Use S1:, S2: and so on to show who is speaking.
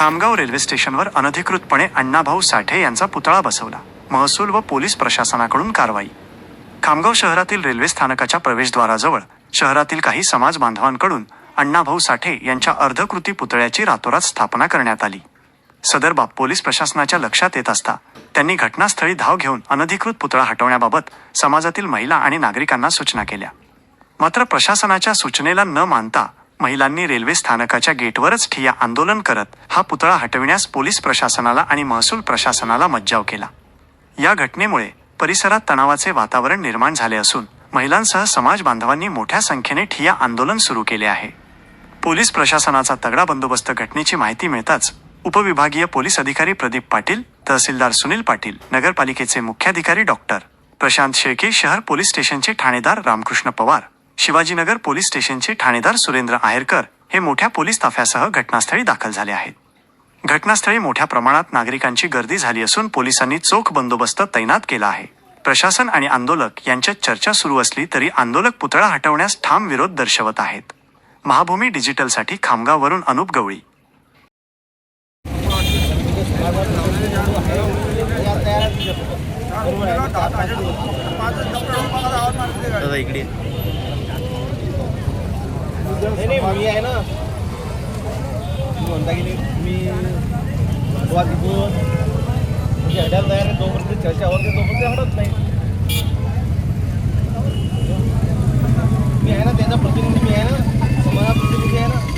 S1: Khamgaon railway स्टेशनवर अनधिकृतपणे अण्णाभाऊ साठे यांचा पुतळा बसवला. महसूल व पोलीस प्रशासनाकडून कारवाई. खामगाव शहरातील रेल्वे स्थानकाच्या प्रवेशद्वाराजवळ शहरातील काही समाज बांधवांकडून अण्णाभाऊ साठे यांच्या अर्धकृती पुतळ्याची रातोरात स्थापना करण्यात आली. सदर बाब पोलीस प्रशासनाच्या लक्षात येत असता त्यांनी घटनास्थळी धाव घेऊन अनधिकृत पुतळा हटवण्याबाबत समाजातील महिला आणि नागरिकांना सूचना केल्या. मात्र प्रशासनाच्या सूचनेला न मानता महिलांनी रेल्वे स्थानकाच्या गेटवरच ठिय्या आंदोलन करत हा पुतळा हटविण्यास पोलीस प्रशासनाला आणि महसूल प्रशासनाला मज्जाव केला. या घटनेमुळे परिसरात तणावाचे वातावरण निर्माण झाले असून महिलांसह समाज बांधवांनी मोठ्या संख्येने ठिय्या आंदोलन सुरू केले आहे. पोलीस प्रशासनाचा तगडा बंदोबस्त घटनेची माहिती मिळताच उपविभागीय पोलीस अधिकारी प्रदीप पाटील, तहसीलदार सुनील पाटील, नगरपालिकेचे मुख्याधिकारी डॉक्टर प्रशांत शेळके, शहर पोलीस स्टेशनचे ठाणेदार रामकृष्ण पवार, शिवाजीनगर पोलीस स्टेशनचे ठाणेदार सुरेंद्र आहेरकर हे मोठ्या पोलीस ताफ्यासह घटनास्थळी दाखल झाले आहेत. घटनास्थळी मोठ्या प्रमाणात नागरिकांची गर्दी झाली असून पोलिसांनी चोख बंदोबस्त तैनात केला आहे. प्रशासन आणि आंदोलक यांच्यात चर्चा सुरू असली तरी आंदोलक पुतळा हटवण्यास ठाम विरोध दर्शवत आहेत. महाभूमी डिजिटलसाठी खामगाववरून अनुप गवळी.
S2: इकडे
S3: मी आहे ना, म्हणता की मी हटायला तयार आहे. जोपर्यंत चर्चा होते तोपर्यंत हटत नाही. मी आहे ना, त्याचा प्रतिनिधी मी आहे ना, समाजा प्रतिनिधी आहे ना.